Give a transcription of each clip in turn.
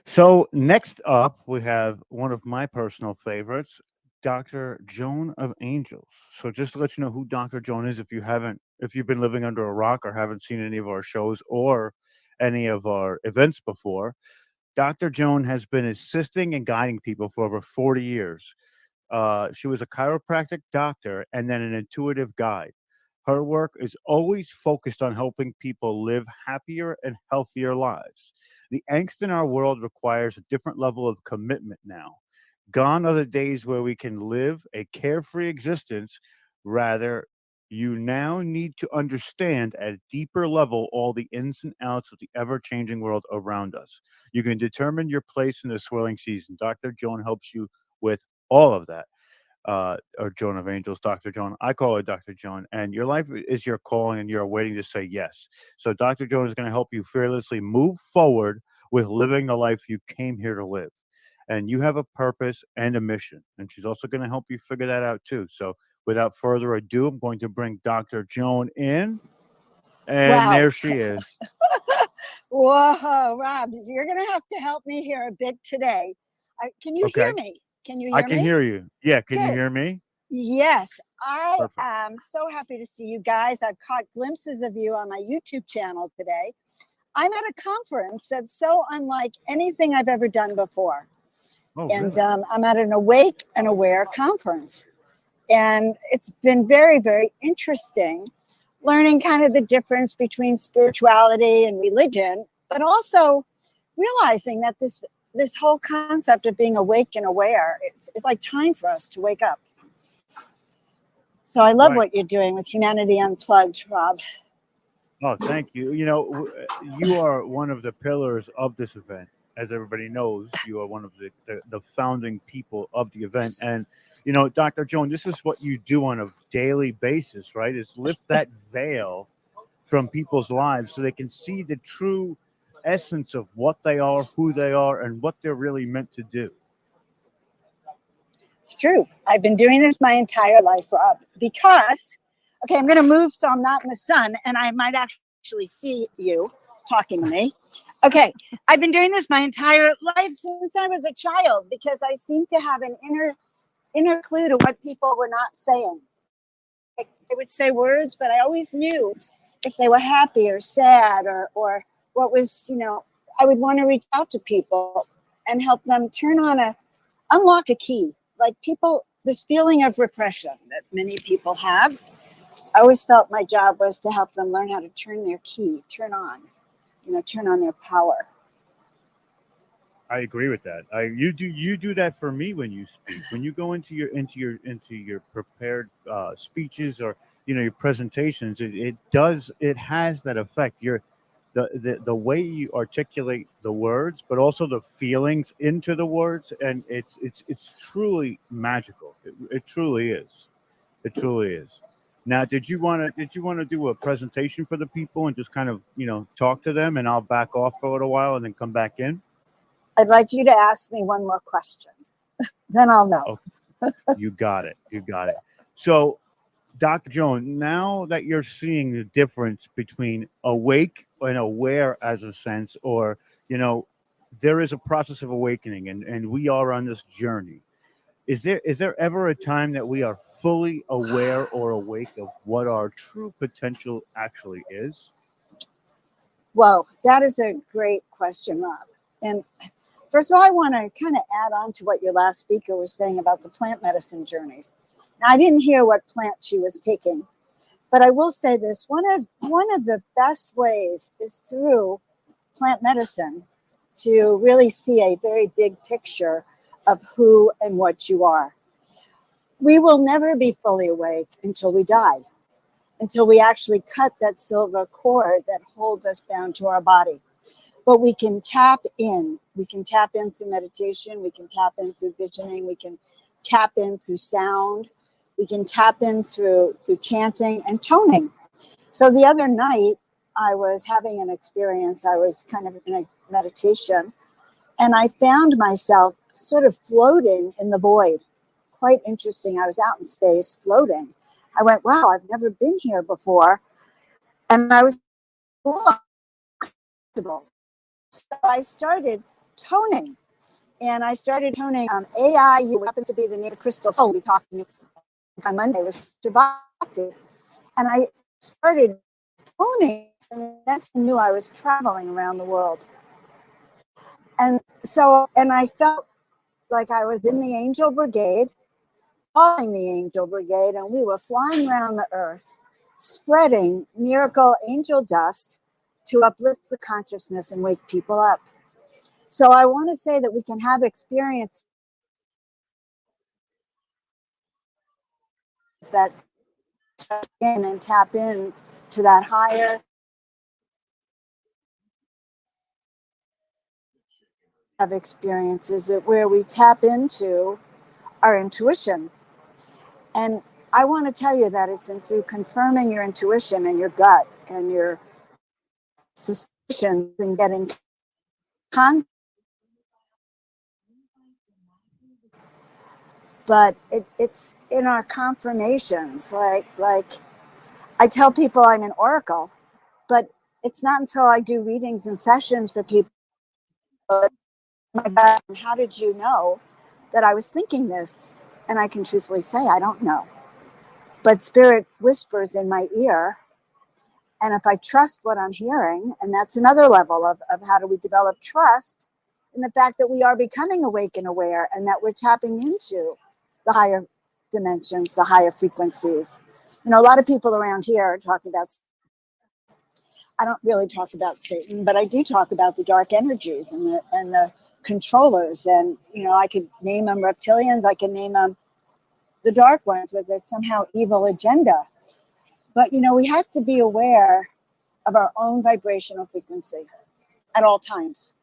So next up, we have one of my personal favorites, Dr. Joan of Angels. So just to let you know who Dr. Joan is, if you've been living under a rock or haven't seen any of our shows or any of our events before, Dr. Joan has been assisting and guiding people for over 40 years. She was a chiropractic doctor and then an intuitive guide. Her work is always focused on helping people live happier and healthier lives. The angst in our world requires a different level of commitment now. Gone are the days where we can live a carefree existence. Rather, you now need to understand at a deeper level all the ins and outs of the ever changing world around us. You can determine your place in the swirling season. Dr. Joan helps you with all of that. Or Joan of Angels, Dr. Joan. I call her Dr. Joan. And your life is your calling, and you're waiting to say yes. So Dr. Joan is going to help you fearlessly move forward with living the life you came here to live. And you have a purpose and a mission. And she's also going to help you figure that out too. So without further ado, I'm going to bring Dr. Joan in. And Wow. there she is. Whoa, Rob, you're going to have to help me here a bit today. Can you hear Okay. me? Can you I hear can me? hear you. Yeah. Can you Good. hear me? Yes, I Perfect. am so happy to see you guys. I've caught glimpses of you on my YouTube channel today. I'm at a conference that's so unlike anything I've ever done before. Oh, And really? I'm at an Awake and Aware conference. And it's been very, very interesting learning kind of the difference between spirituality and religion, but also realizing that this whole concept of being awake and aware, it's like time for us to wake up. So I love Right. what you're doing with Humanity Unplugged, Rob. Oh, thank you. You know, you are one of the pillars of this event. As everybody knows, you are one of the founding people of the event. And, you know, Dr. Joan, this is what you do on a daily basis, right? Is lift that veil from people's lives so they can see the true essence of what they are, who they are, and what they're really meant to do. It's true. I've been doing this my entire life, Rob, because, okay, I'm going to move so I'm not in the sun and I might actually see you talking to me. Okay, I've been doing this my entire life since I was a child because I seem to have an inner clue to what people were not saying. Like, they would say words, but I always knew if they were happy or sad or what was, I would want to reach out to people and help them unlock a key. Like people, this feeling of repression that many people have. I always felt my job was to help them learn how to turn their key, turn on their power. I agree with that. You do that for me when you speak. When you go into your prepared speeches or your presentations, it has that effect. The way you articulate the words, but also the feelings into the words, and it's truly magical. It truly is. It truly is. Now, did you want to do a presentation for the people and just kind of talk to them, and I'll back off for a little while and then come back in. I'd like you to ask me one more question. Then I'll know. Okay, you got it. You got it. So, Dr. Joan, now that you're seeing the difference between awake and aware as a sense, or, you know, there is a process of awakening and we are on this journey. Is there ever a time that we are fully aware or awake of what our true potential actually is? Whoa, that is a great question, Rob. And first of all, I want to kind of add on to what your last speaker was saying about the plant medicine journeys. Now, I didn't hear what plant she was taking, but I will say this: one of the best ways is through plant medicine to really see a very big picture of who and what you are. We will never be fully awake until we die, until we actually cut that silver cord that holds us bound to our body. But we can tap in. We can tap in through meditation. We can tap in through visioning. We can tap in through sound. We can tap in through chanting and toning. So the other night, I was having an experience. I was kind of in a meditation, and I found myself sort of floating in the void. Quite interesting. I was out in space floating. I went, wow, I've never been here before. And I was comfortable. So I started toning. And I started toning AI. You happen to be the native crystal soul we talked to on Monday was Shabbat. And I started toning, and the next thing I knew I was traveling around the world. And so, and I felt like I was in the angel brigade, calling the angel brigade, and we were flying around the earth, spreading miracle angel dust to uplift the consciousness and wake people up. So I want to say that we can have experience that tap in and tap in to that higher of experiences where we tap into our intuition. And I want to tell you that it's through confirming your intuition and your gut and your suspicions and getting con. But it's in our confirmations. Like I tell people I'm an oracle, but it's not until I do readings and sessions for people. My God, how did you know that I was thinking this? And I can truthfully say I don't know. But spirit whispers in my ear. And if I trust what I'm hearing, and that's another level of how do we develop trust in the fact that we are becoming awake and aware and that we're tapping into the higher dimensions, the higher frequencies. You know, a lot of people around here are talking about, I don't really talk about Satan, but I do talk about the dark energies and the controllers. And, you know, I could name them reptilians, I can name them the dark ones with this somehow evil agenda. But, you know, we have to be aware of our own vibrational frequency at all times.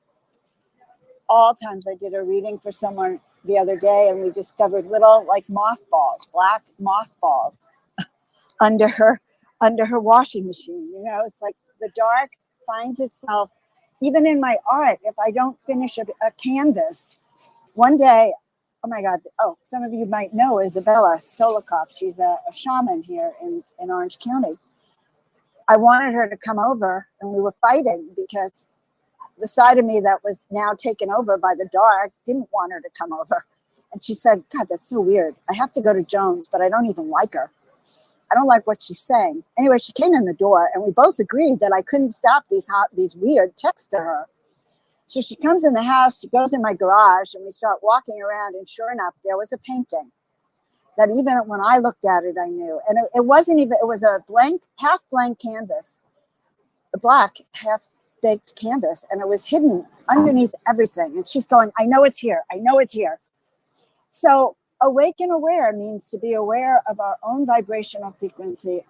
All times. I did a reading for someone the other day, and we discovered little like mothballs, black mothballs under her washing machine. You know, it's like the dark finds itself even in my art. If I don't finish a canvas, one day, oh my God, oh, some of you might know Isabella Stolikoff. She's a shaman here in Orange County. I wanted her to come over, and we were fighting because the side of me that was now taken over by the dark didn't want her to come over. And she said, God, that's so weird. I have to go to Joan's, but I don't even like her. I don't like what she's saying. Anyway, she came in the door, and we both agreed that I couldn't stop these weird texts to her. So she comes in the house, she goes in my garage, and we start walking around, and sure enough, there was a painting that even when I looked at it, I knew. And it wasn't even, it was a blank, half blank canvas, a black half-baked canvas, and it was hidden underneath everything. And she's going, I know it's here. I know it's here. So awake and aware means to be aware of our own vibrational frequency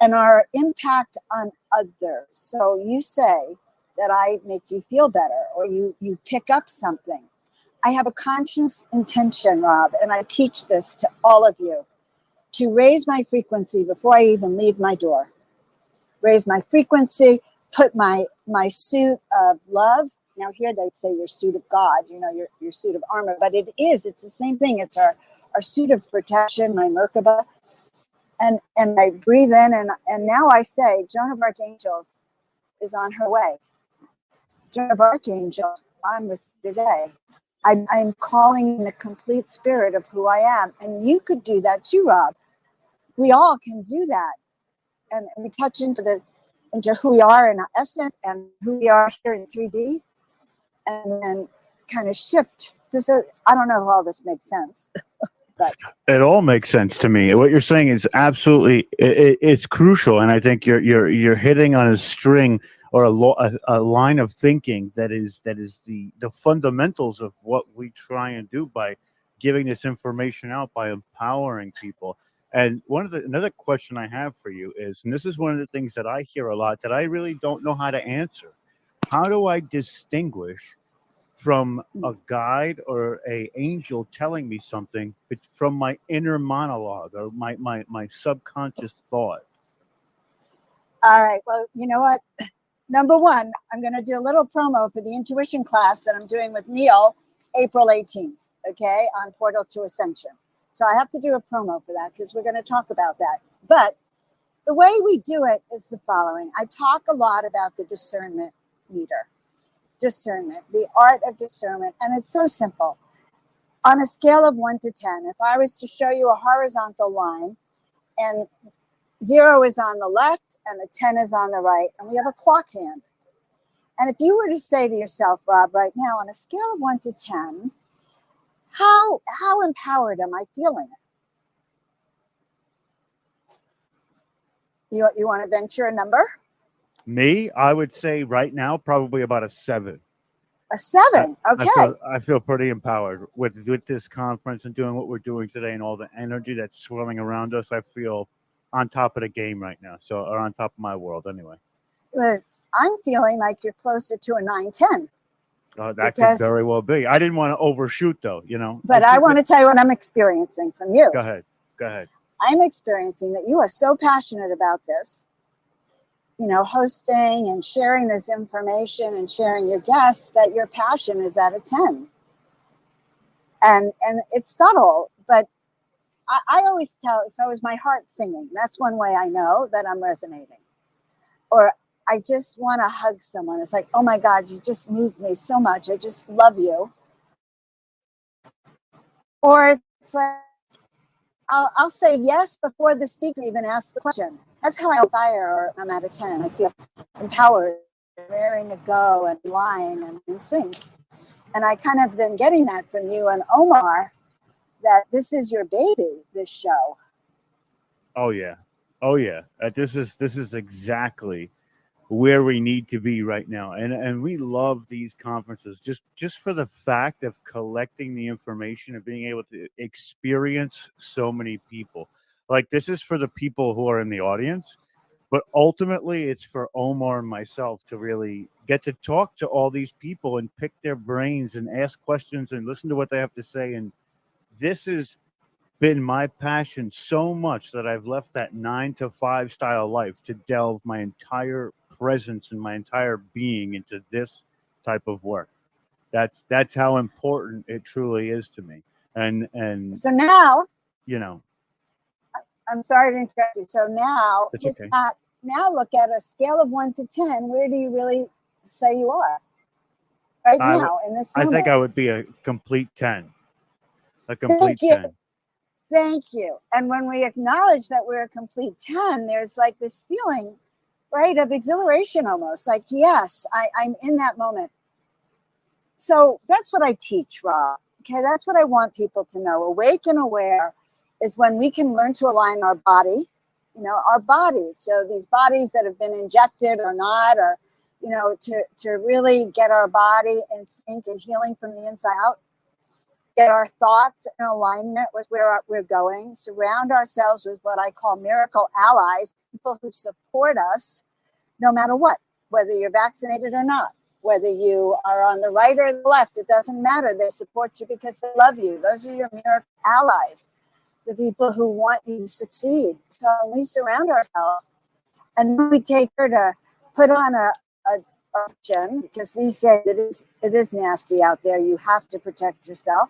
and our impact on others. So you say that I make you feel better, or you pick up something. I have a conscious intention, Rob, and I teach this to all of you, to raise my frequency before I even leave my door. Raise my frequency, put my suit of love. Now here they'd say your suit of God, you know, your suit of armor, but it's the same thing. It's our suit of protection, my Merkaba. And I breathe in, and now I say, Joan of Archangels is on her way. Joan of Archangels, I'm with you today. I'm calling in the complete spirit of who I am. And you could do that too, Rob. We all can do that. And we touch into who we are in our essence and who we are here in 3D, and then kind of shift. I don't know if all this makes sense. But it all makes sense to me. What you're saying is absolutely it's crucial, and I think you're hitting on a string or a line of thinking that is the fundamentals of what we try and do by giving this information out, by empowering people. And another question I have for you is, and this is one of the things that I hear a lot that I really don't know how to answer. How do I distinguish from a guide or a angel telling me something from my inner monologue or my subconscious thought? All right. Well, you know what? Number one, I'm going to do a little promo for the intuition class that I'm doing with Neil April 18th, okay, on Portal to Ascension. So I have to do a promo for that because we're going to talk about that. But the way we do it is the following. I talk a lot about the discernment meter. discernment, the art of discernment. And it's so simple. On a scale of 1 to 10, if I was to show you a horizontal line and 0 is on the left and a 10 is on the right, and we have a clock hand. And if you were to say to yourself, Rob, right now, on a scale of 1 to 10, how empowered am I feeling? You want to venture a number? Me, I would say right now, probably about a 7. A 7. Okay. I feel pretty empowered with this conference and doing what we're doing today and all the energy that's swirling around us. I feel on top of the game right now. So, or on top of my world anyway. But I'm feeling like you're closer to a 9-10. That could very well be. I didn't want to overshoot though, you know. But I want to tell you what I'm experiencing from you. Go ahead. I'm experiencing that you are so passionate about this, you know, hosting and sharing this information and sharing your guests, that your passion is at a 10. And it's subtle, but I always tell, so is my heart singing. That's one way I know that I'm resonating. Or I just want to hug someone. It's like, oh my God, you just moved me so much. I just love you. Or it's like, I'll say yes before the speaker even asks the question. That's how I fire, or I'm at a 10. I feel empowered, raring to go and flying and in sync. And I kind of been getting that from you and Omar, that this is your baby, this show. Oh yeah. This is exactly where we need to be right now, and we love these conferences just for the fact of collecting the information and being able to experience so many people. Like, this is for the people who are in the audience, but ultimately it's for Omar and myself to really get to talk to all these people and pick their brains and ask questions and listen to what they have to say. And this has been my passion so much that I've left that 9 to 5 style life to delve my entire presence and my entire being into this type of work. That's how important it truly is to me. And so now, you know, I'm sorry to interrupt you. So now, it's with okay. that, now look at a scale of 1 to 10. Where do you really say you are right now in this moment? I think I would be a complete 10. A complete 10. Thank you. And when we acknowledge that we're a complete 10, there's like this feeling, right, of exhilaration almost. Like, yes, I'm in that moment. So that's what I teach, Rob. Okay, that's what I want people to know. Awake and aware is when we can learn to align our body, you know, our bodies. So these bodies that have been injected or not, or, you know, to really get our body in sync and healing from the inside out. Get our thoughts in alignment with where we're going. Surround ourselves with what I call miracle allies, people who support us no matter what, whether you're vaccinated or not, whether you are on the right or the left, it doesn't matter. They support you because they love you. Those are your miracle allies, the people who want you to succeed. So we surround ourselves, and then we take her to put on a option, because these days it is nasty out there. You have to protect yourself.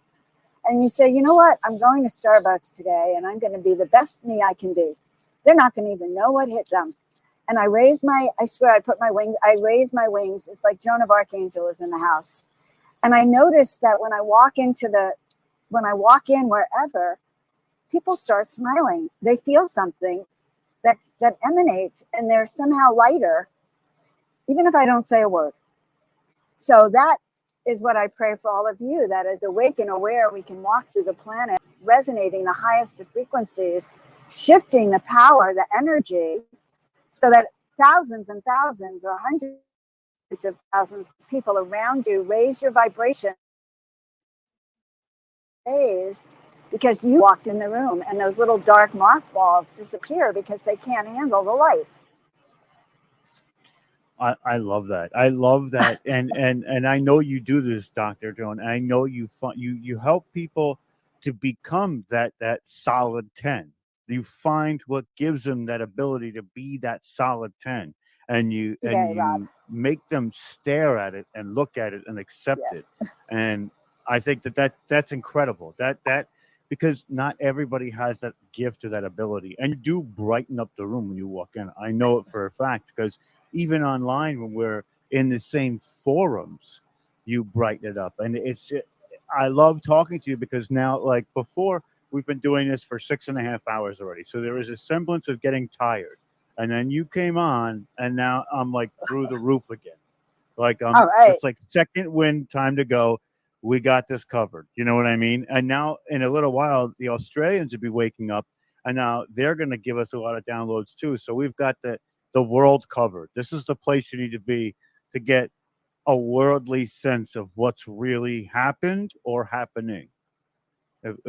And you say, you know what? I'm going to Starbucks today and I'm going to be the best me I can be. They're not going to even know what hit them. And I raise I raise my wings. It's like Joan of Archangel is in the house. And I noticed that when I walk in wherever, people start smiling. They feel something that emanates, and they're somehow lighter, even if I don't say a word. So that is what I pray for all of you, that as awake and aware, we can walk through the planet, resonating the highest of frequencies, shifting the power, the energy, so that thousands and thousands or hundreds of thousands of people around you raise your vibration, raised because you walked in the room, and those little dark mothballs disappear because they can't handle the light. I love that. I love that, and I know you do this, Dr. Joan. I know you help people to become that solid 10. You find what gives them that ability to be that solid 10, and you make them stare at it and look at it and accept it. And I think that's incredible. That because not everybody has that gift or that ability, and you do brighten up the room when you walk in. I know it for a fact, because even online, when we're in the same forums, you brighten it up. And I love talking to you because now, like before, we've been doing this for 6.5 hours already. So there is a semblance of getting tired. And then you came on, and now I'm like through the roof again. Like All right. it's like second wind, time to go. We got this covered. You know what I mean? And now in a little while, the Australians will be waking up, and now they're going to give us a lot of downloads too. So we've got the world covered. This is the place you need to be to get a worldly sense of what's really happened or happening.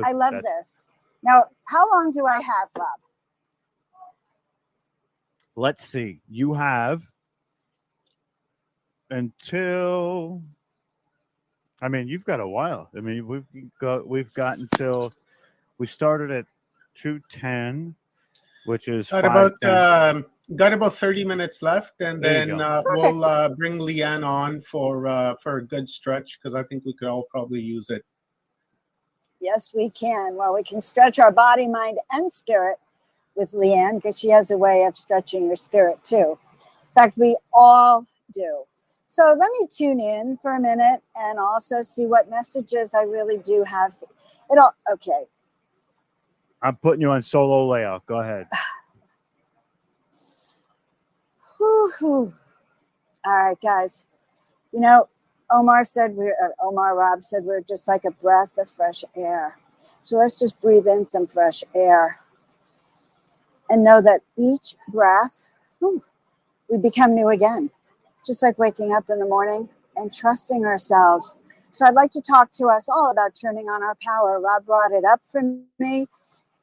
I love this. Now, how long do I have, Rob? Let's see. You have until, I mean, you've got a while. I mean, we've got until we started at 2:10, which is Got 5:10. got about 30 minutes left, and There you then go. we'll bring Leanne on for a good stretch, because I think we could all probably use it. Yes, we can. Well, we can stretch our body, mind, and spirit with Leanne, because she has a way of stretching your spirit too. In fact, we all do. So let me tune in for a minute and also see what messages I really do have. Okay. I'm putting you on solo layout. Go ahead. Whew. All right, guys. You know, Rob said we're just like a breath of fresh air. So let's just breathe in some fresh air and know that each breath, we become new again, just like waking up in the morning and trusting ourselves. So I'd like to talk to us all about turning on our power. Rob brought it up for me,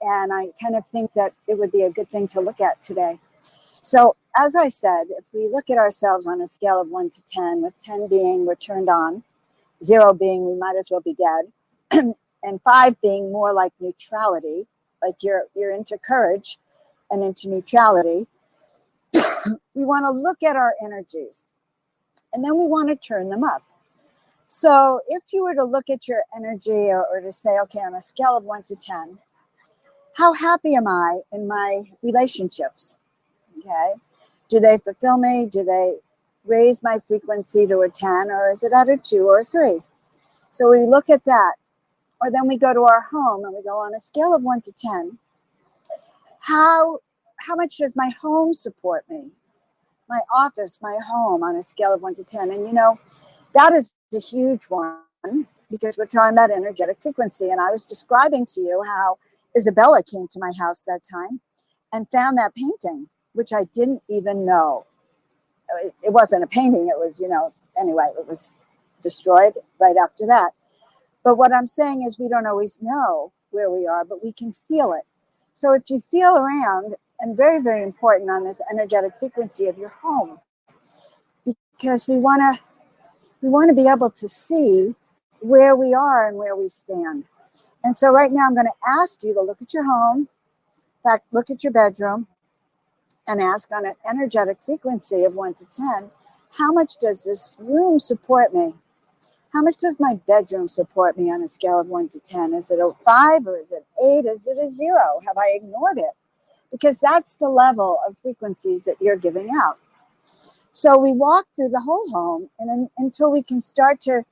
and I kind of think that it would be a good thing to look at today. So as I said, if we look at ourselves on a scale of 1 to 10, with 10 being we're turned on, 0 being we might as well be dead, and 5 being more like neutrality, like you're into courage and into neutrality, we want to look at our energies, and then we want to turn them up. So if you were to look at your energy, or to say, okay, on a scale of 1 to 10, how happy am I in my relationships? Okay. Do they fulfill me? Do they raise my frequency to a 10, or is it at a 2 or a 3? So we look at that. Or then we go to our home and we go, on a scale of 1 to 10, how much does my home support me? My office, my home, on a scale of 1 to 10. And you know, that is a huge one, because we're talking about energetic frequency. And I was describing to you how Isabella came to my house that time and found that painting, which I didn't even know. It wasn't a painting. It was, anyway, it was destroyed right after that. But what I'm saying is, we don't always know where we are, but we can feel it. So if you feel around, and very, very important on this energetic frequency of your home, because we want to be able to see where we are and where we stand. And so right now I'm going to ask you to look at your home. In fact, look at your bedroom and ask, on an energetic frequency of 1 to 10, how much does this room support me? How much does my bedroom support me on a scale of 1 to 10? Is it a 5, or is it 8? Is it a 0? Have I ignored it? Because that's the level of frequencies that you're giving out. So we walk through the whole home, and until we can start to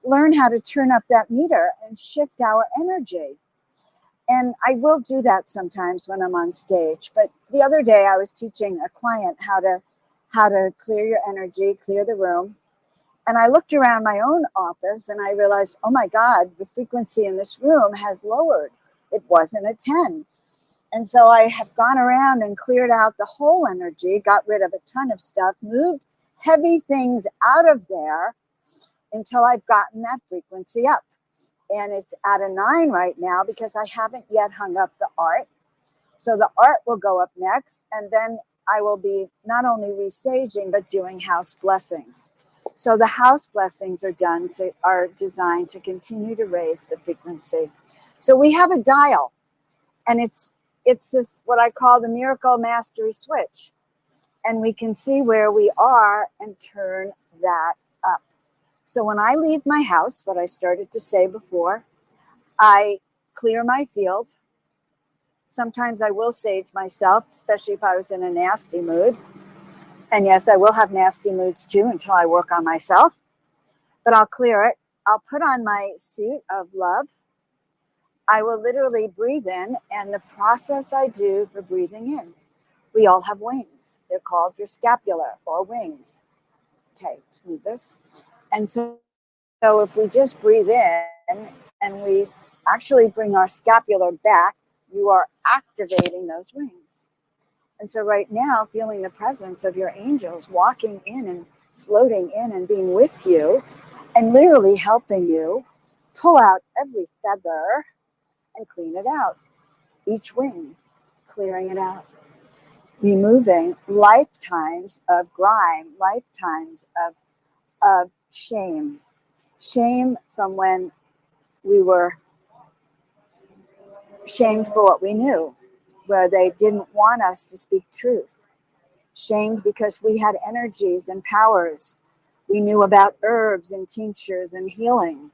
learn how to turn up that meter and shift our energy. And I will do that sometimes when I'm on stage. But the other day I was teaching a client how to clear your energy, clear the room. And I looked around my own office and I realized, oh my God, the frequency in this room has lowered. It wasn't a 10. And so I have gone around and cleared out the whole energy, got rid of a ton of stuff, moved heavy things out of there until I've gotten that frequency up. And it's at a 9 right now, because I haven't yet hung up the art. So the art will go up next, and then I will be not only resaging, but doing house blessings. So the house blessings are designed to continue to raise the frequency. So we have a dial, and it's this, what I call the miracle mastery switch. And we can see where we are and turn that up. So when I leave my house, what I started to say before, I clear my field. Sometimes I will sage myself, especially if I was in a nasty mood. And yes, I will have nasty moods too until I work on myself, but I'll clear it. I'll put on my suit of love. I will literally breathe in, and the process I do for breathing in. We all have wings. They're called your scapula or wings. Okay, let's move this. And so if we just breathe in and we actually bring our scapula back, you are activating those wings. And so right now, feeling the presence of your angels walking in and floating in and being with you and literally helping you pull out every feather and clean it out. Each wing, clearing it out. Removing lifetimes of grime, lifetimes of shame. Shame from when we were shamed for what we knew, where they didn't want us to speak truth. Shamed because we had energies and powers. We knew about herbs and tinctures and healing.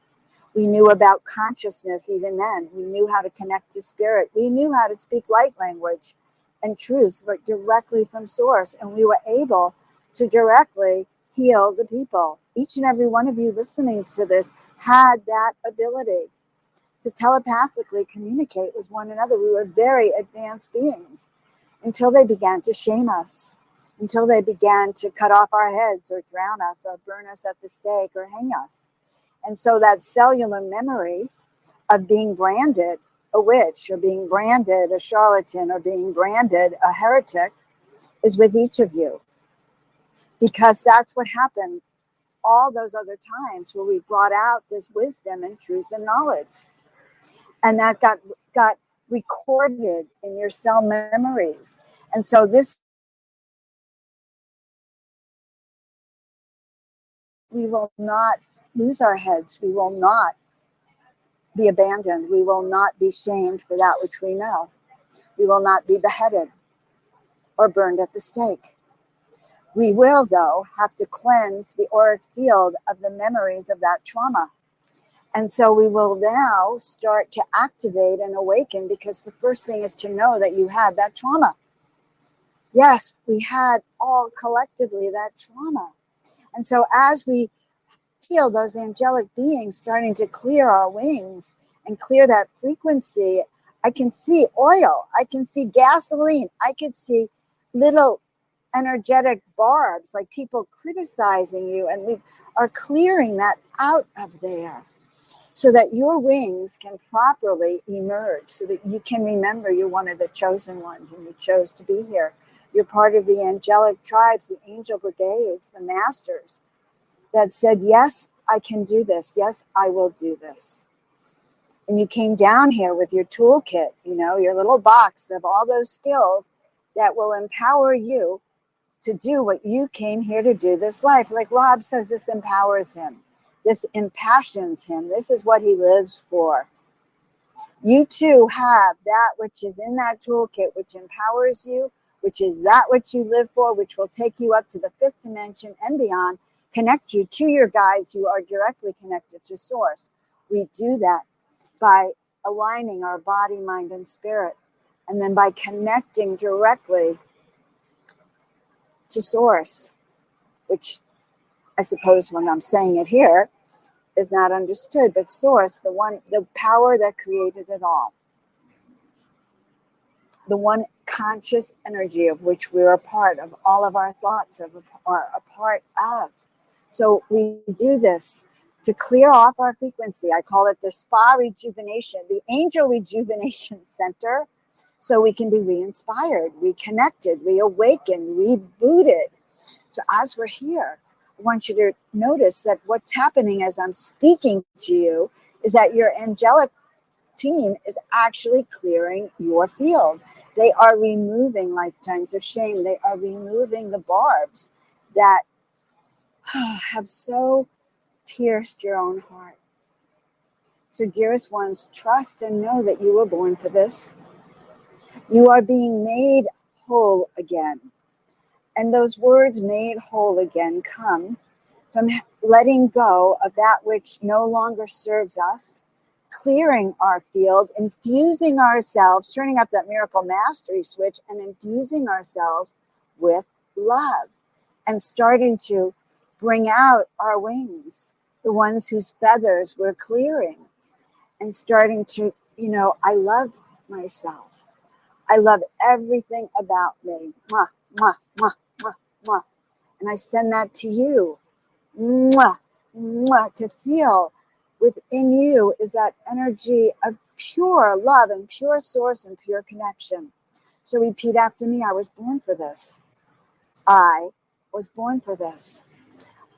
We knew about consciousness even then. We knew how to connect to spirit. We knew how to speak light language and truth, but directly from source. And we were able to directly heal the people. Each and every one of you listening to this had that ability to telepathically communicate with one another. We were very advanced beings until they began to shame us, until they began to cut off our heads or drown us or burn us at the stake or hang us. And so that cellular memory of being branded a witch or being branded a charlatan or being branded a heretic is with each of you. Because that's what happened all those other times where we brought out this wisdom and truth and knowledge. And that got recorded in your cell memories. And so this, we will not lose our heads. We will not be abandoned. We will not be shamed for that which we know. We will not be beheaded or burned at the stake. We will, though, have to cleanse the auric field of the memories of that trauma. And so we will now start to activate and awaken, because the first thing is to know that you had that trauma. Yes, we had all collectively that trauma. And so as we feel those angelic beings starting to clear our wings and clear that frequency, I can see oil, I can see gasoline, I can see little energetic barbs, like people criticizing you, and we are clearing that out of there so that your wings can properly emerge, so that you can remember you're one of the chosen ones and you chose to be here. You're part of the angelic tribes, the angel brigades, the masters that said, yes, I can do this. Yes, I will do this. And you came down here with your toolkit, your little box of all those skills that will empower you to do what you came here to do this life. Like Rob says, this empowers him. This impassions him. This is what he lives for. You too have that which is in that toolkit, which empowers you, which is that which you live for, which will take you up to the fifth dimension and beyond, connect you to your guides who are directly connected to source. We do that by aligning our body, mind, and spirit, and then by connecting directly to source, which I suppose when I'm saying it here is not understood, but source, the power that created it all, the one conscious energy of which we're a part of, all of our thoughts are a part of. So we do this to clear off our frequency. I call it the spa rejuvenation, the angel rejuvenation center, so we can be re-inspired, reconnected, reawakened, rebooted. So as we're here, I want you to notice that what's happening as I'm speaking to you is that your angelic team is actually clearing your field. They are removing lifetimes of shame. They are removing the barbs that have so pierced your own heart. So dearest ones, trust and know that you were born for this. You are being made whole again. And those words made whole again come from letting go of that which no longer serves us, clearing our field, infusing ourselves, turning up that miracle mastery switch and infusing ourselves with love. and starting to bring out our wings, the ones whose feathers we're clearing, and starting to, I love myself. I love everything about me. Mwah, mwah, mwah, mwah, mwah. And I send that to you. Mwah, mwah, to feel within you is that energy of pure love and pure source and pure connection. So repeat after me. I was born for this. I was born for this.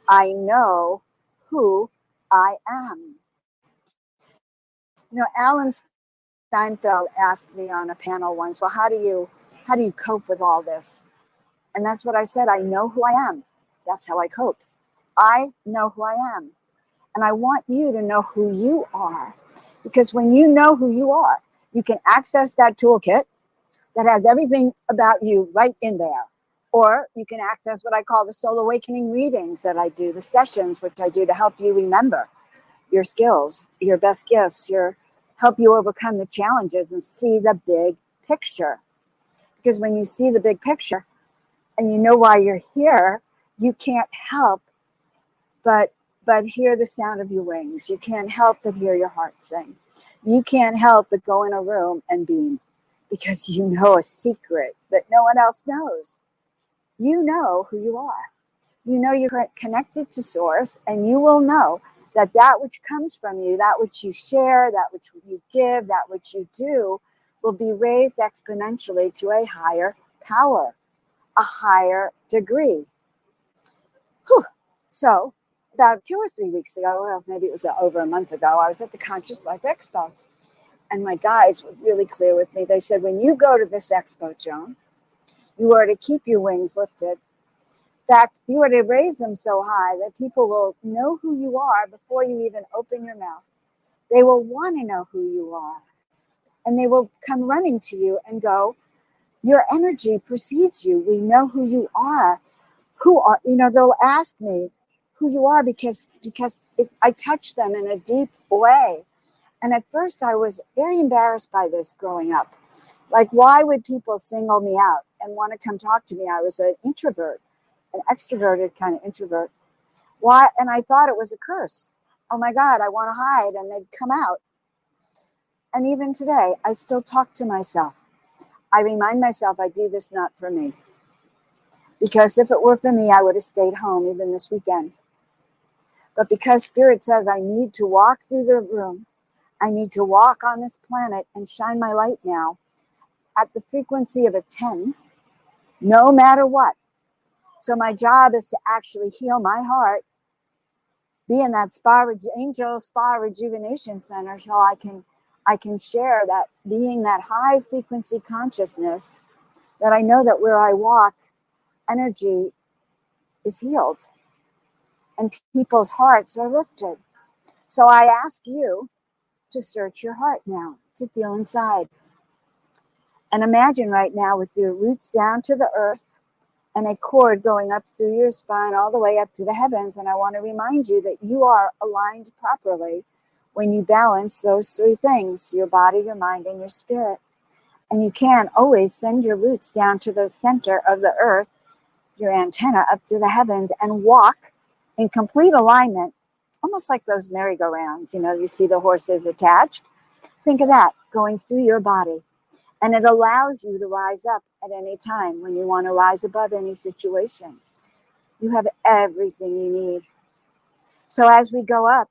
I know who I am. Alan Steinfeld asked me on a panel once, well, how do you cope with all this? And that's what I said. I know who I am. That's how I cope. I know who I am. And I want you to know who you are. Because when you know who you are, you can access that toolkit that has everything about you right in there. Or you can access what I call the soul awakening readings that I do, the sessions which I do to help you remember your skills, your best gifts, help you overcome the challenges and see the big picture. Because when you see the big picture and you know why you're here, you can't help but hear the sound of your wings. You can't help but hear your heart sing. You can't help but go in a room and beam because you know a secret that no one else knows. You know who you are. You know you're connected to source, and you will know that which comes from you, that which you share, that which you give, that which you do will be raised exponentially to a higher power, a higher degree. Whew. So about 2 or 3 weeks ago, well, maybe it was over a month ago, I was at the Conscious Life Expo, and my guides were really clear with me. They said, when you go to this expo, Joan, you are to keep your wings lifted. In fact, you are to raise them so high that people will know who you are before you even open your mouth. They will want to know who you are. And they will come running to you and go, your energy precedes you. We know who you are. They'll ask me who you are because I touch them in a deep way. And at first I was very embarrassed by this growing up. Like, why would people single me out and want to come talk to me? I was an introvert, an extroverted kind of introvert. Why? And I thought it was a curse. Oh my God, I want to hide, and they'd come out. And even today, I still talk to myself. I remind myself I do this not for me. Because if it were for me, I would have stayed home even this weekend. But because Spirit says I need to walk through the room, I need to walk on this planet and shine my light now at the frequency of a 10, no matter what. So my job is to actually heal my heart, be in that angel spa rejuvenation center, so I can share that, being that high frequency consciousness, that I know that where I walk, energy is healed and people's hearts are lifted. So I ask you to search your heart now, to feel inside. And imagine right now with your roots down to the earth and a cord going up through your spine all the way up to the heavens. And I want to remind you that you are aligned properly when you balance those three things, your body, your mind, and your spirit. And you can always send your roots down to the center of the earth, your antenna up to the heavens, and walk in complete alignment, almost like those merry-go-rounds. You see the horses attached. Think of that going through your body. And it allows you to rise up at any time when you want to rise above any situation. You have everything you need. So as we go up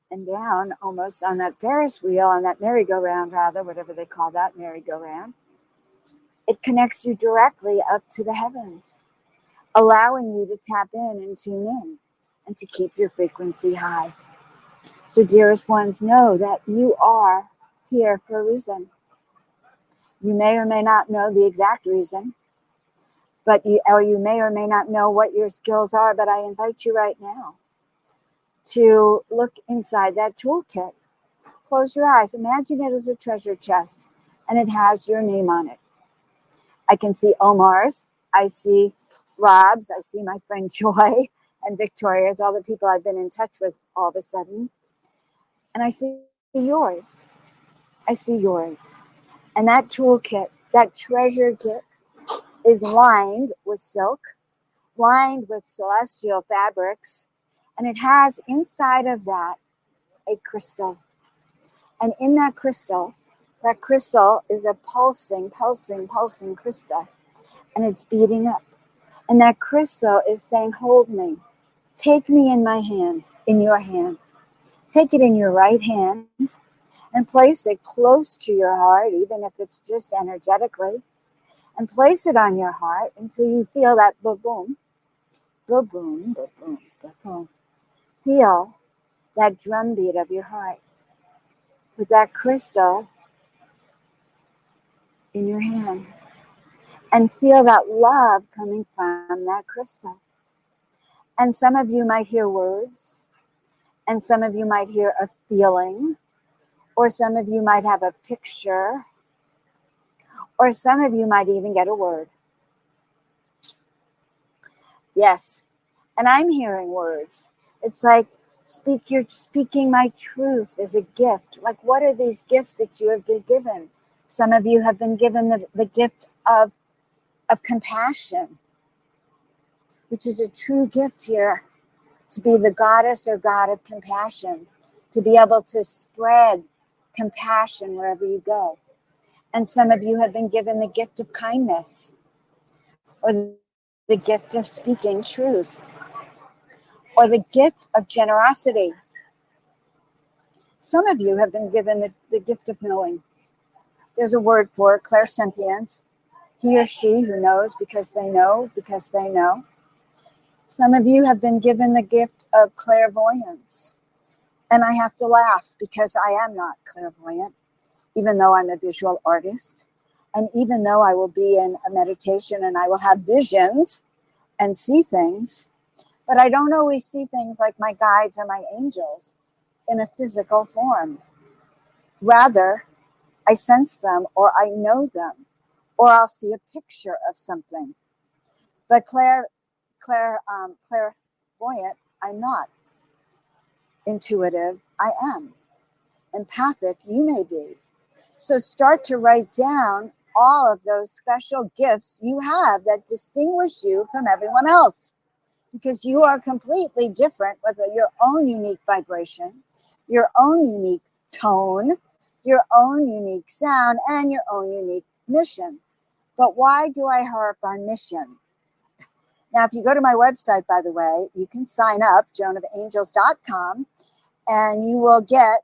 and down, almost on that Ferris wheel, on that merry-go-round rather, whatever they call that, merry-go-round, it connects you directly up to the heavens, allowing you to tap in and tune in and to keep your frequency high. So dearest ones, know that you are here for a reason. You may or may not know the exact reason, or you may or may not know what your skills are, but I invite you right now to look inside that toolkit. Close your eyes. Imagine it as a treasure chest, and it has your name on it. I can see Omar's. I see Rob's. I see my friend Joy and Victoria's, all the people I've been in touch with all of a sudden. And I see yours. I see yours. And that toolkit, that treasure kit, is lined with silk, lined with celestial fabrics, and it has inside of that a crystal. And in that crystal is a pulsing crystal, and it's beating up. And that crystal is saying, hold me, take me in my hand, in your hand. Take it in your right hand and place it close to your heart, even if it's just energetically, and place it on your heart until you feel that boom, boom, boom, boom, boom. Feel that drumbeat of your heart with that crystal in your hand, and feel that love coming from that crystal. And some of you might hear words, and some of you might hear a feeling, or some of you might have a picture, or some of you might even get a word. Yes, and I'm hearing words. It's like, you're speaking my truth as a gift. Like, what are these gifts that you have been given? Some of you have been given the gift of compassion, which is a true gift here, to be the goddess or god of compassion, to be able to spread compassion wherever you go. And some of you have been given the gift of kindness, or the gift of speaking truth, or the gift of generosity. Some of you have been given the gift of knowing. There's a word for it, clairsentience. He or she who knows because they know, because they know. Some of you have been given the gift of clairvoyance. And I have to laugh because I am not clairvoyant, even though I'm a visual artist. And even though I will be in a meditation and I will have visions and see things, but I don't always see things like my guides or my angels in a physical form. Rather, I sense them, or I know them, or I'll see a picture of something. But clairvoyant, I'm not. Intuitive, I am. Empathic, you may be. So start to write down all of those special gifts you have that distinguish you from everyone else, because you are completely different with your own unique vibration, your own unique tone, your own unique sound, and your own unique mission. But why do I harp on mission? Now, if you go to my website, by the way, you can sign up, joanofangels.com, and you will get,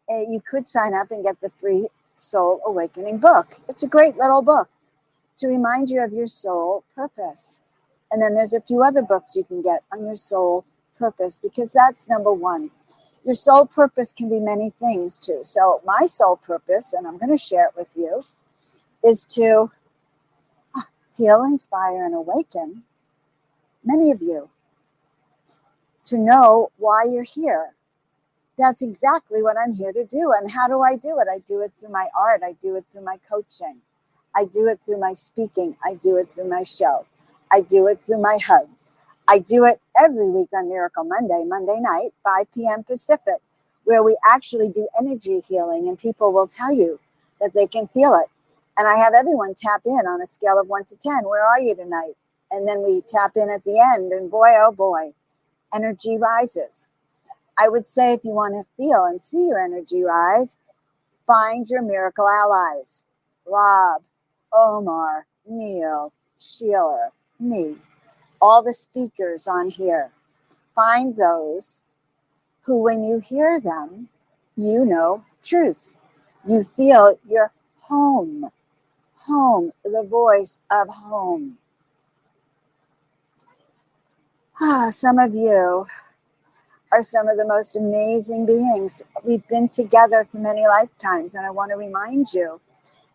you could sign up and get the free Soul Awakening book. It's a great little book to remind you of your soul purpose. And then there's a few other books you can get on your soul purpose, because that's number one. Your soul purpose can be many things too. So my soul purpose, and I'm going to share it with you, is to heal, inspire, and awaken many of you to know why you're here. That's exactly what I'm here to do. And how do I do it? I do it through my art. I do it through my coaching. I do it through my speaking. I do it through my show. I do it through my hugs. I do it every week on Miracle Monday night, 5 p.m. Pacific, where we actually do energy healing, and people will tell you that they can feel it. And I have everyone tap in on a scale of 1 to 10. Where are you tonight? And then we tap in at the end, and boy, oh boy, energy rises. I would say, if you want to feel and see your energy rise, find your miracle allies. Rob, Omar, Neil, Sheila, me, all the speakers on here. Find those who, when you hear them, you know truth. You feel you're home. Home, the voice of home. Some of you are some of the most amazing beings. We've been together for many lifetimes, and I want to remind you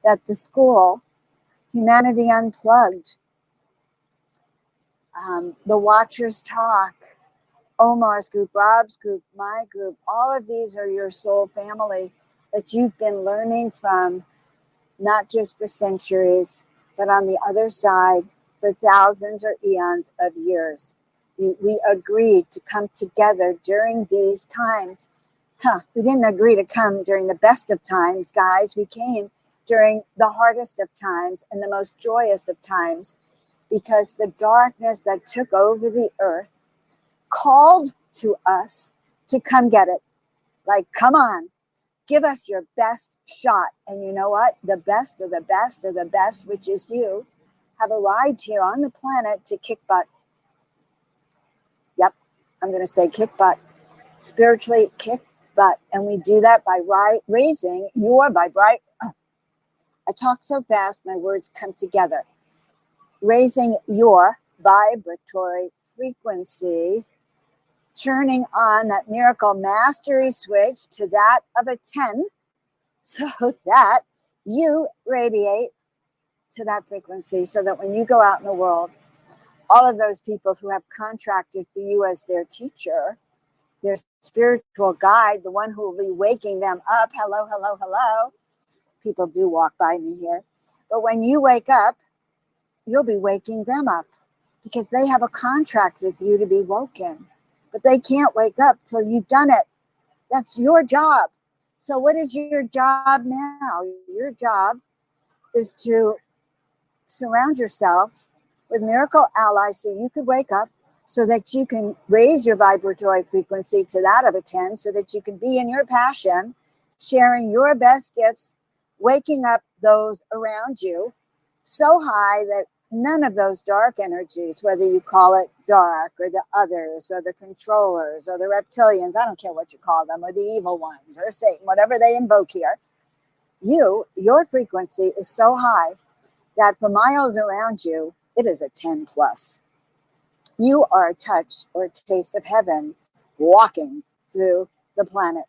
that the school, Humanity Unplugged, the Watchers Talk, Omar's group, Rob's group, my group, all of these are your soul family that you've been learning from, not just for centuries, but on the other side for thousands or eons of years. We agreed to come together during these times. We didn't agree to come during the best of times, guys. We came during the hardest of times and the most joyous of times, because the darkness that took over the earth called to us to come get it. Like, come on, give us your best shot. And you know what? The best of the best of the best, which is you, have arrived here on the planet to kick butt. Yep, I'm going to say kick butt. Spiritually kick butt. And we do that by raising your vibrate. I talk so fast, my words come together. Raising your vibratory frequency, turning on that miracle mastery switch to that of a 10, so that you radiate to that frequency, so that when you go out in the world, all of those people who have contracted for you as their teacher, their spiritual guide, the one who will be waking them up, hello, hello, hello. People do walk by me here. But when you wake up, you'll be waking them up because they have a contract with you to be woken. But they can't wake up till you've done it. That's your job. So what is your job now? Your job is to surround yourself with miracle allies so you could wake up, so that you can raise your vibratory frequency to that of a 10, so that you can be in your passion, sharing your best gifts, waking up those around you so high that none of those dark energies, whether you call it dark or the others or the controllers or the reptilians, I don't care what you call them, or the evil ones or Satan, whatever they invoke here, your frequency is so high that for miles around you, it is a 10 plus. You are a touch or a taste of heaven walking through the planet.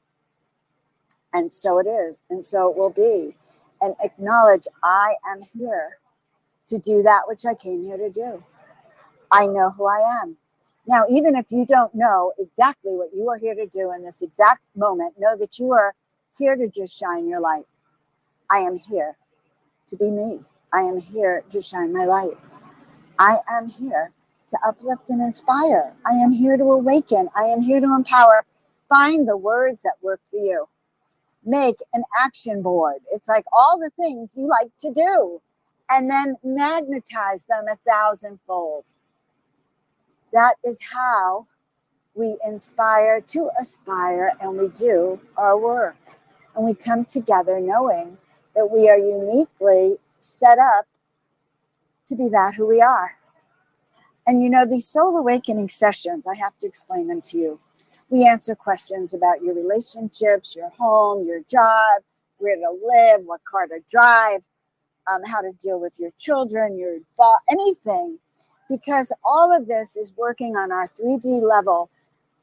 And so it is, and so it will be. And acknowledge, I am here to do that which I came here to do. I know who I am. Now, even if you don't know exactly what you are here to do in this exact moment, know that you are here to just shine your light. I am here to be me. I am here to shine my light. I am here to uplift and inspire. I am here to awaken. I am here to empower. Find the words that work for you. Make an action board. It's like all the things you like to do, and then magnetize them 1,000-fold. That is how we inspire to aspire, and we do our work. And we come together knowing that we are uniquely set up to be that who we are. And you know, these soul awakening sessions, I have to explain them to you. We answer questions about your relationships, your home, your job, where to live, what car to drive, how to deal with your children, your anything. Because all of this is working on our 3D level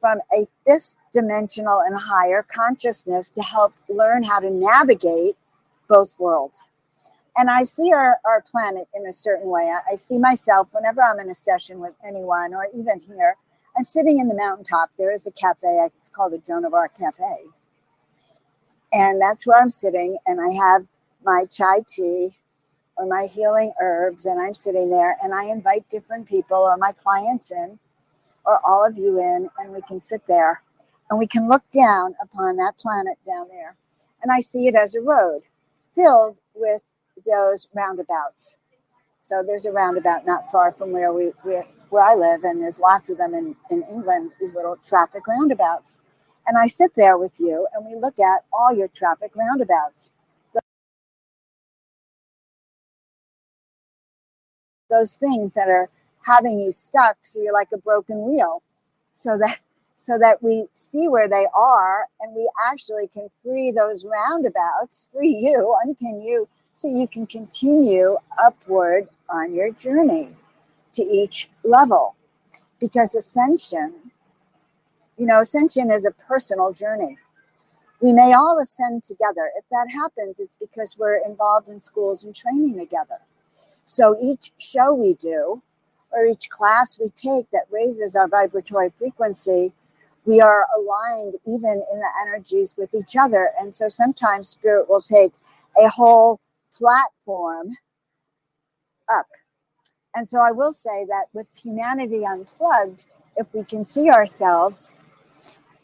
from a 5th dimensional and higher consciousness to help learn how to navigate both worlds. And I see our planet in a certain way. I see myself whenever I'm in a session with anyone, or even here, I'm sitting in the mountaintop. There is a cafe. It's called the Joan of Arc Cafe. And that's where I'm sitting. And I have my chai tea or my healing herbs. And I'm sitting there. And I invite different people or my clients in, or all of you in. And we can sit there. And we can look down upon that planet down there. And I see it as a road filled with those roundabouts. So there's a roundabout not far from where I live, and there's lots of them in England, these little traffic roundabouts. And I sit there with you, and we look at all your traffic roundabouts. Those things that are having you stuck, so you're like a broken wheel, so that we see where they are, and we actually can free those roundabouts, free you, unpin you, so you can continue upward on your journey to each level. Because ascension is a personal journey. We may all ascend together. If that happens, it's because we're involved in schools and training together. So each show we do, or each class we take that raises our vibratory frequency, we are aligned even in the energies with each other. And so sometimes spirit will take a whole platform up. And so I will say that with Humanity Unplugged, if we can see ourselves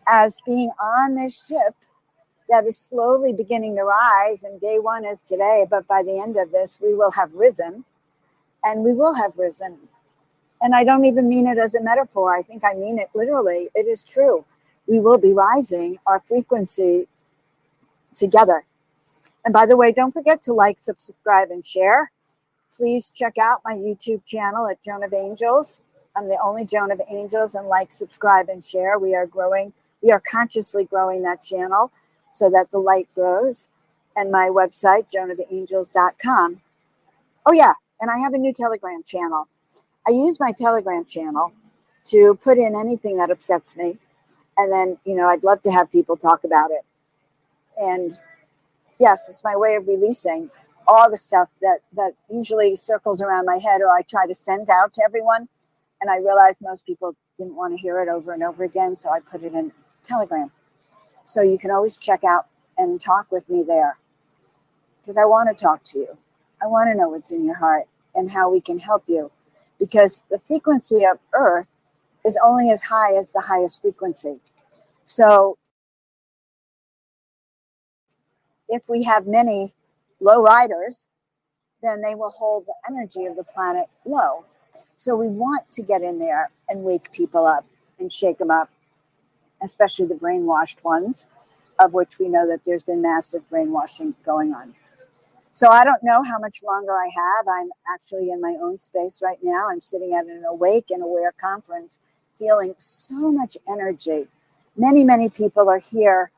as being on this ship that is slowly beginning to rise, and day one is today, but by the end of this, we will have risen, and we will have risen. And I don't even mean it as a metaphor. I think I mean it literally. It is true. We will be rising our frequency together. And by the way, don't forget to like, subscribe, and share. Please check out my YouTube channel at Joan of Angels. I'm the only Joan of Angels, and like, subscribe, and share. We are growing. We are consciously growing that channel so that the light grows. And my website, joanofangels.com. Oh yeah, and I have a new Telegram channel. I use my Telegram channel to put in anything that upsets me. And then, I'd love to have people talk about it. And yes, it's my way of releasing all the stuff that usually circles around my head, or I try to send out to everyone. And I realized most people didn't want to hear it over and over again. So I put it in Telegram. So you can always check out and talk with me there, because I want to talk to you. I want to know what's in your heart and how we can help you. Because the frequency of Earth is only as high as the highest frequency. So if we have many low riders, then they will hold the energy of the planet low. So we want to get in there and wake people up and shake them up, especially the brainwashed ones, of which we know that there's been massive brainwashing going on. So I don't know how much longer I have. I'm actually in my own space right now. I'm sitting at an Awake and Aware conference, feeling so much energy. Many, many people are here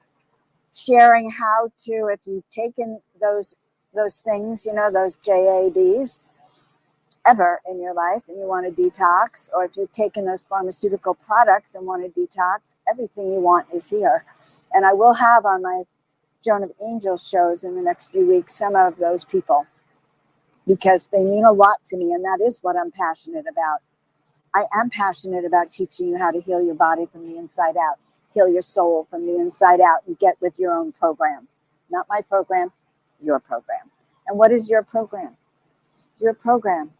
sharing how to, if you've taken those things, those JABs ever in your life and you want to detox, or if you've taken those pharmaceutical products and want to detox, everything you want is here. And I will have on my Joan of Angels shows in the next few weeks some of those people, because they mean a lot to me, and that is what I'm passionate about. I am passionate about teaching you how to heal your body from the inside out, heal your soul from the inside out, and get with your own program. Not my program, your program. And what is your program? Your program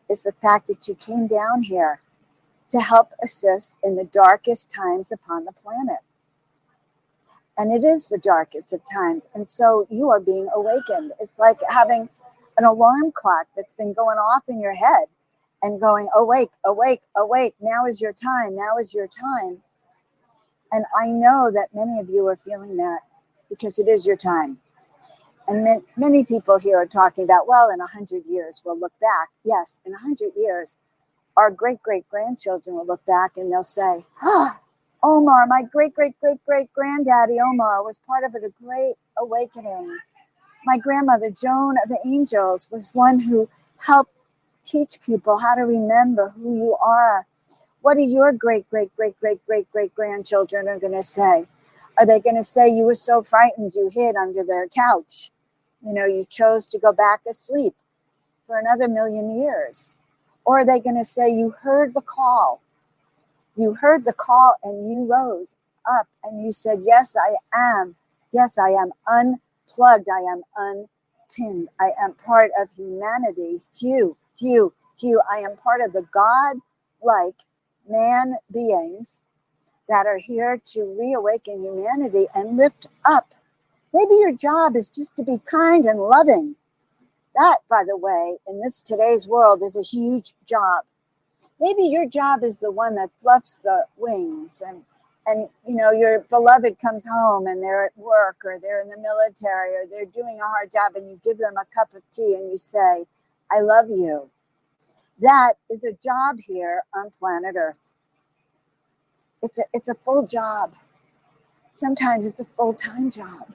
is the fact that you came down here to help assist in the darkest times upon the planet. And it is the darkest of times. And so you are being awakened. It's like having an alarm clock that's been going off in your head and going, awake, awake, awake. Now is your time. Now is your time. And I know that many of you are feeling that, because it is your time. And many people here are talking about, well, in 100 years, we'll look back. Yes, in 100 years, our great-great-grandchildren will look back and they'll say, Omar, my great-great-great-great-granddaddy Omar was part of a great awakening. My grandmother, Joan of Angels, was one who helped teach people how to remember who you are. What are your great-great-great-great-great-great-grandchildren are going to say? Are they going to say you were so frightened you hid under the couch? You chose to go back asleep for another 1,000,000 years. Or are they going to say you heard the call? You heard the call and you rose up and you said, yes, I am. Yes, I am unplugged. I am unpinned. I am part of humanity. Hugh. I am part of the God-like man beings that are here to reawaken humanity and lift up. Maybe your job is just to be kind and loving. That, by the way, in today's world is a huge job. Maybe your job is the one that fluffs the wings and your beloved comes home and they're at work or they're in the military or they're doing a hard job and you give them a cup of tea and you say, I love you. That is a job here on planet Earth. It's a full job. Sometimes it's a full-time job.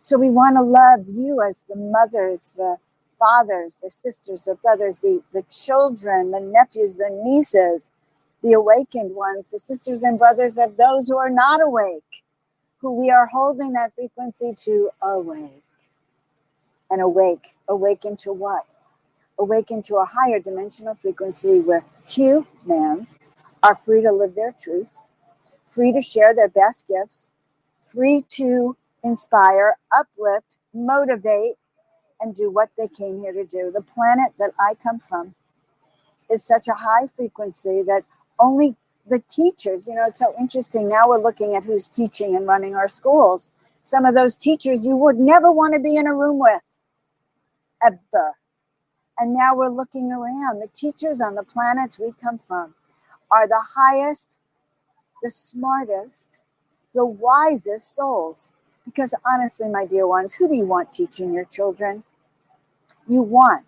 So we want to love you as the mothers, the fathers, the sisters, the brothers, the children, the nephews, the nieces, the awakened ones, the sisters and brothers of those who are not awake, who we are holding that frequency to awake. And awaken to what? Awaken to a higher dimensional frequency where humans are free to live their truth, free to share their best gifts, free to inspire, uplift, motivate, and do what they came here to do. The planet that I come from is such a high frequency that only the teachers, it's so interesting. Now we're looking at who's teaching and running our schools. Some of those teachers you would never want to be in a room with, ever. And now we're looking around. The teachers on the planets we come from are the highest, the smartest, the wisest souls. Because honestly, my dear ones, who do you want teaching your children? You want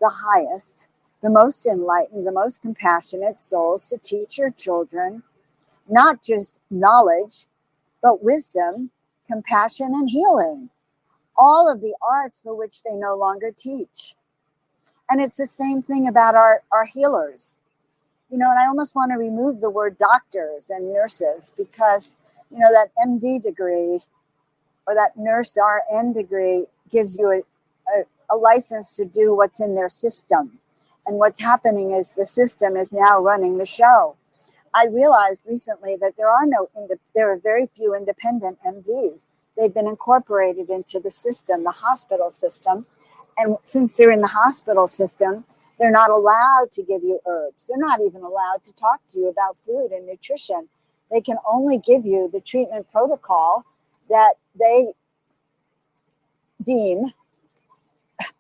the highest, the most enlightened, the most compassionate souls to teach your children, not just knowledge, but wisdom, compassion, and healing. All of the arts for which they no longer teach. And it's the same thing about our healers. You know, and I almost want to remove the word doctors and nurses because, you know, that MD degree or that nurse RN degree gives you a license to do what's in their system. And what's happening is the system is now running the show. I realized recently that there are very few independent MDs. They've been incorporated into the system, the hospital system. And since they're in the hospital system, they're not allowed to give you herbs. They're not even allowed to talk to you about food and nutrition. They can only give you the treatment protocol that they deem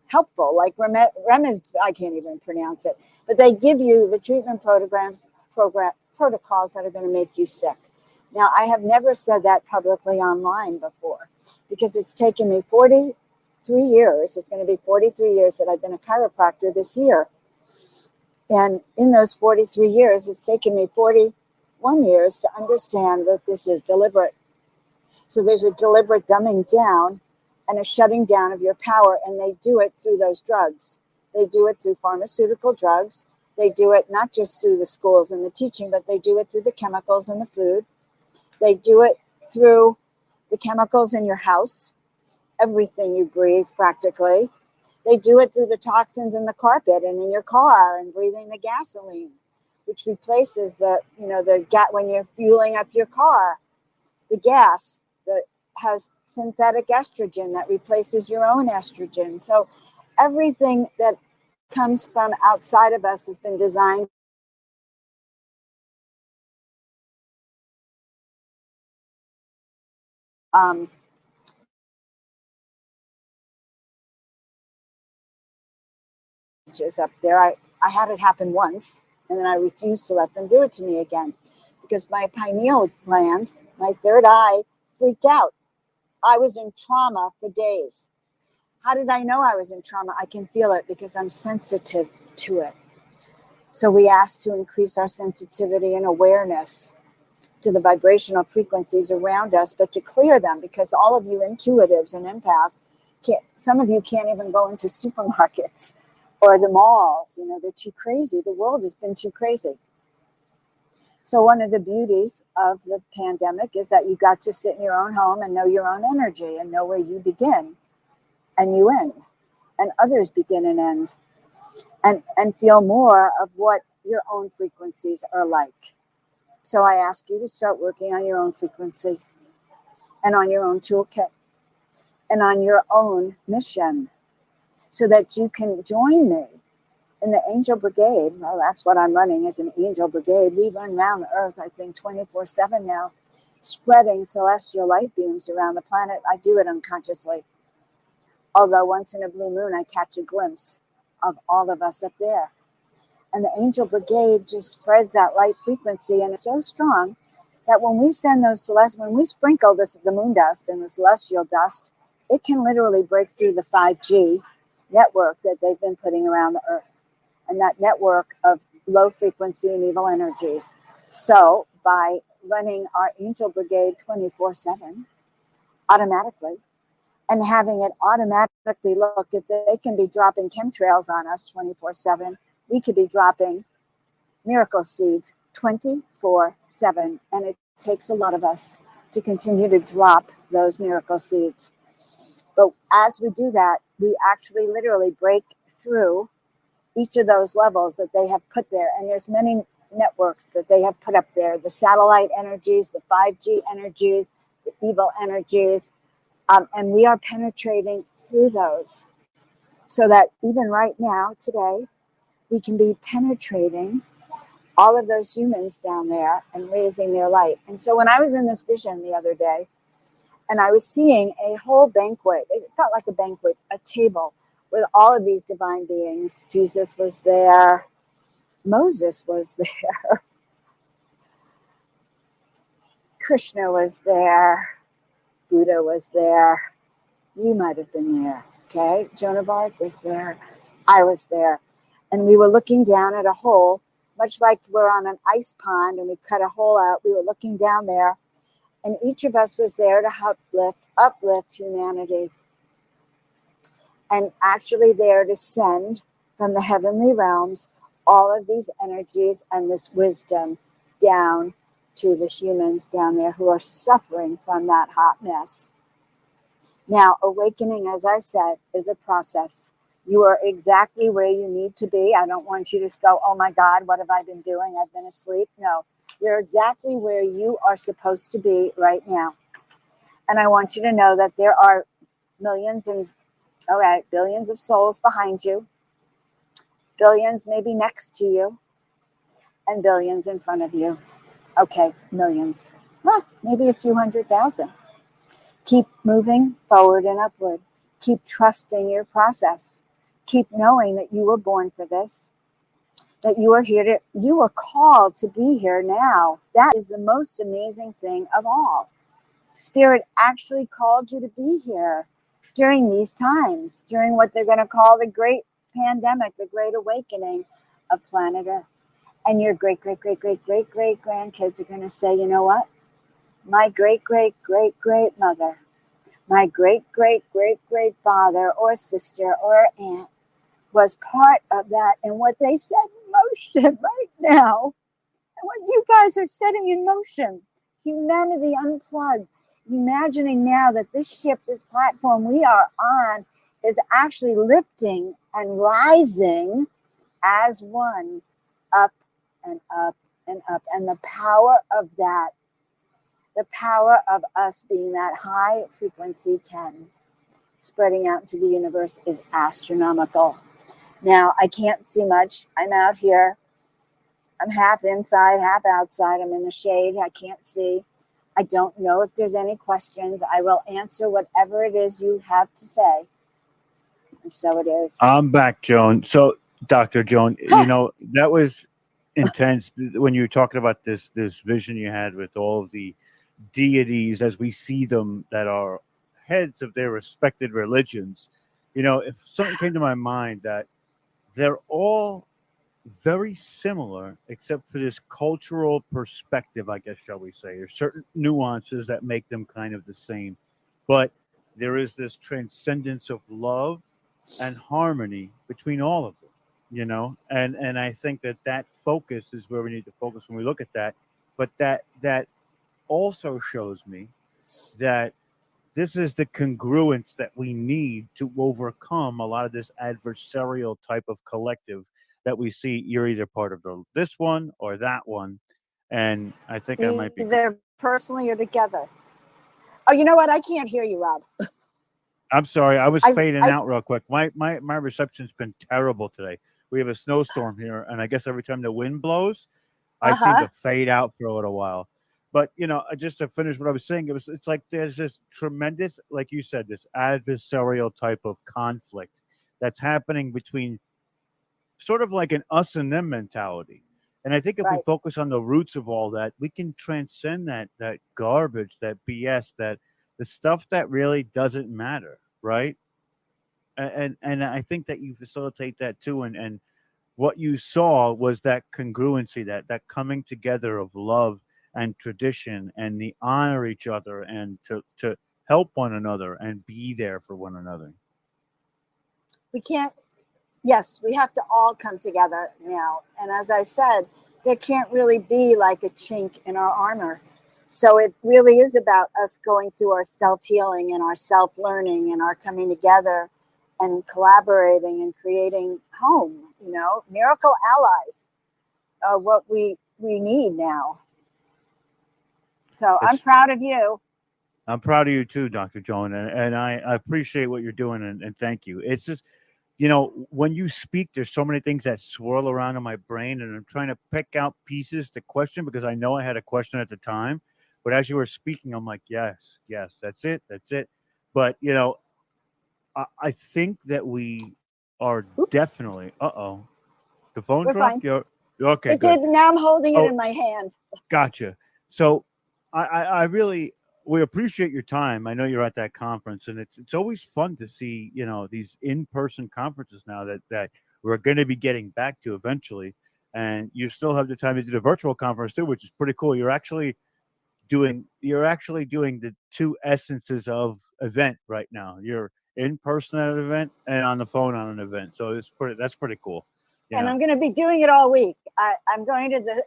helpful. Like Remez, I can't even pronounce it, but they give you the treatment protocols that are going to make you sick. Now, I have never said that publicly online before because it's taken me 43 years. It's going to be 43 years that I've been a chiropractor this year. And in those 43 years, it's taken me 41 years to understand that this is deliberate. So there's a deliberate dumbing down and a shutting down of your power, and they do it through those drugs. They do it through pharmaceutical drugs. They do it not just through the schools and the teaching, but they do it through the chemicals in the food. They do it through the chemicals in your house, everything you breathe practically. They do it through the toxins in the carpet and in your car and breathing the gasoline, which replaces when you're fueling up your car, the gas that has synthetic estrogen that replaces your own estrogen. So everything that comes from outside of us has been designed up there. I had it happen once, and then I refused to let them do it to me again because my pineal gland, my third eye, freaked out. I was in trauma for days. How did I know I was in trauma? I can feel it because I'm sensitive to it. So we ask to increase our sensitivity and awareness to the vibrational frequencies around us, but to clear them, because all of you intuitives and empaths, some of you can't even go into supermarkets or the malls. You know, they're too crazy. The world has been too crazy. So one of the beauties of the pandemic is that you got to sit in your own home and know your own energy and know where you begin and you end, and others begin and end, and feel more of what your own frequencies are like. So I ask you to start working on your own frequency and on your own toolkit and on your own mission so that you can join me in the Angel Brigade. Well, that's what I'm running, as an Angel Brigade. We run around the earth, I think, 24/7 now, spreading celestial light beams around the planet. I do it unconsciously. Although once in a blue moon, I catch a glimpse of all of us up there. And the Angel Brigade just spreads that light frequency, and it's so strong that when we send those when we sprinkle the moon dust and the celestial dust, it can literally break through the 5G network that they've been putting around the earth, and that network of low frequency and evil energies. So by running our Angel Brigade 24/7 automatically, and having it automatically look, if they can be dropping chemtrails on us 24/7, we could be dropping miracle seeds 24/7. And it takes a lot of us to continue to drop those miracle seeds. But as we do that, we actually literally break through each of those levels that they have put there. And there's many networks that they have put up there: the satellite energies, the 5G energies, the evil energies. And we are penetrating through those, so that even right now, today, we can be penetrating all of those humans down there and raising their light. And so when I was in this vision the other day, and I was seeing a whole banquet, it felt like a banquet, a table with all of these divine beings. Jesus was there. Moses was there. Krishna was there. Buddha was there. You might have been there. Okay. Joan of Arc was there. I was there. And we were looking down at a hole, much like we're on an ice pond and we cut a hole out. We were looking down there, and each of us was there to uplift humanity, and actually there to send from the heavenly realms all of these energies and this wisdom down to the humans down there who are suffering from that hot mess. Now, awakening, as I said, is a process. You are exactly where you need to be. I don't want you to just go, oh my God, what have I been doing? I've been asleep. No, you're exactly where you are supposed to be right now. And I want you to know that there are millions and billions of souls behind you, billions maybe next to you, and billions in front of you. Okay, millions. Maybe a few 100,000. Keep moving forward and upward. Keep trusting your process. Keep knowing that you were born for this, that you are here you are called to be here now. That is the most amazing thing of all. Spirit actually called you to be here during these times, during what they're going to call the great pandemic, the great awakening of planet Earth. And your great grandkids are going to say, you know what? My great mother, my great father or sister or aunt was part of that, and what they set in motion right now, and what you guys are setting in motion, Humanity Unplugged. Imagining now that this ship, this platform we are on, is actually lifting and rising as one, up and up and up. And the power of that, the power of us being that high frequency 10, spreading out into the universe, is astronomical. Now, I can't see much. I'm out here. I'm half inside, half outside. I'm in the shade. I can't see. I don't know if there's any questions. I will answer whatever it is you have to say. And so it is. I'm back, Joan. So, Dr. Joan, that was intense when you were talking about this vision you had with all of the deities as we see them that are heads of their respected religions. If something came to my mind that they're all very similar, except for this cultural perspective, I guess, shall we say. There's certain nuances that make them kind of the same. But there is this transcendence of love and harmony between all of them, and I think that focus is where we need to focus when we look at that. But that also shows me that this is the congruence that we need to overcome a lot of this adversarial type of collective that we see. You're either part of this one or that one, and I think I might be either personally or together. Oh, you know what? I can't hear you, Rob. I'm sorry, I was fading out real quick. My reception's been terrible today. We have a snowstorm here, and I guess every time the wind blows, I seem to fade out for a little while. But just to finish what I was saying, it's like there's this tremendous, like you said, this adversarial type of conflict that's happening between sort of like an us and them mentality. And I think if we focus on the roots of all that, we can transcend that garbage, that BS, that the stuff that really doesn't matter, right? And I think that you facilitate that too. And what you saw was that congruency, that coming together of love and tradition, and the honor each other, and to help one another and be there for one another. Yes, we have to all come together now. And as I said, there can't really be like a chink in our armor. So it really is about us going through our self-healing and our self-learning and our coming together and collaborating and creating home. Miracle allies are what we need now. So I'm proud of you. I'm proud of you too, Dr. Joan, and I appreciate what you're doing, and thank you. It's just, when you speak, there's so many things that swirl around in my brain, and I'm trying to pick out pieces to question because I know I had a question at the time. But as you were speaking, I'm like, yes, that's it. But, I think that we are Oop. definitely. The phone We're dropped. fine. You're okay. It Good. did. Now I'm holding it Oh, in my hand. gotcha. So, I really we appreciate your time. I know you're at that conference, and it's always fun to see these in person conferences now that we're going to be getting back to eventually. And you still have the time to do the virtual conference too, which is pretty cool. You're actually doing the two essences of event right now. You're in person at an event and on the phone on an event. So that's pretty cool. And Yeah. I'm going to be doing it all week. I'm going to the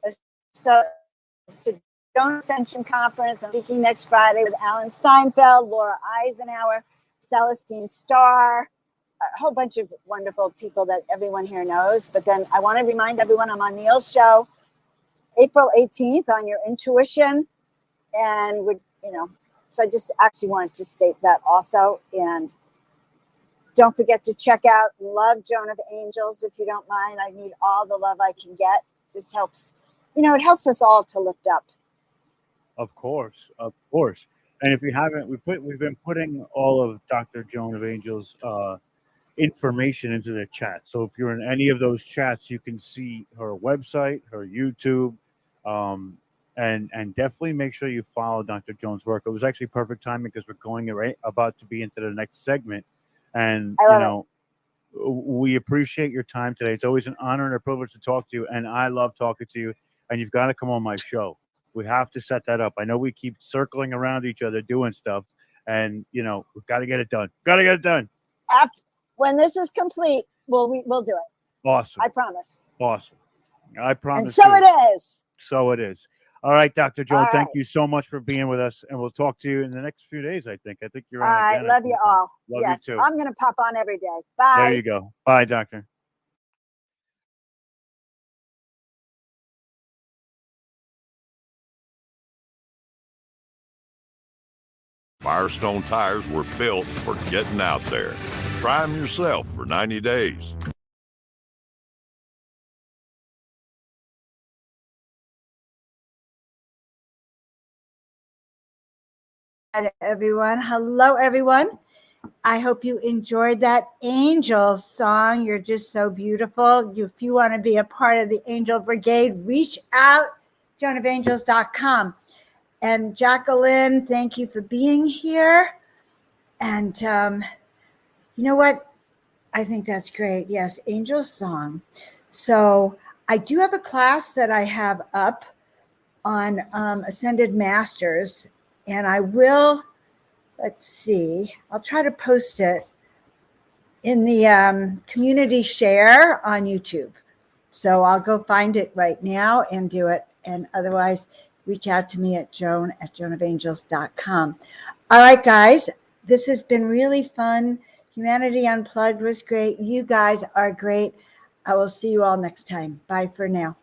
Joan Ascension Conference. I'm speaking next Friday with Alan Steinfeld, Laura Eisenhower, Celestine Starr, a whole bunch of wonderful people that everyone here knows. But then I want to remind everyone I'm on Neil's show April 18th on your intuition. And so I just actually wanted to state that also. And don't forget to check out Love Joan of Angels if you don't mind. I need all the love I can get. This helps, it helps us all to lift up. Of course, of course. And if you haven't, we've been putting all of Dr. Joan of Angels information into the chat. So if you're in any of those chats, you can see her website, her YouTube, and definitely make sure you follow Dr. Joan's work. It was actually perfect timing because we're going about to be into the next segment, and I love we appreciate your time today. It's always an honor and a privilege to talk to you, and I love talking to you. And you've got to come on my show. We have to set that up. I know we keep circling around each other doing stuff, and we've got to get it done. Got to get it done. When this is complete, we'll do it. Awesome. I promise. Awesome. I promise. And so it is. So it is. All right, Dr. Joan, All thank right. you so much for being with us, and we'll talk to you in the next few days. I think you're on I again. love you all. Love yes, you too. I'm going to pop on every day. Bye. There you go. Bye, Doctor. Firestone tires were built for getting out there. Try them yourself for 90 days. Everyone. Hello, everyone. I hope you enjoyed that angel song. You're just so beautiful. If you want to be a part of the Angel Brigade, reach out, joanofangels.com. And Jacqueline, thank you for being here. And you know what? I think that's great. Yes, angel song. So I do have a class that I have up on Ascended Masters, and I will, let's see, I'll try to post it in the community share on YouTube. So I'll go find it right now and do it. And otherwise, reach out to me at joanofangels.com. All right, guys, this has been really fun. Humanity Unplugged was great. You guys are great. I will see you all next time. Bye for now.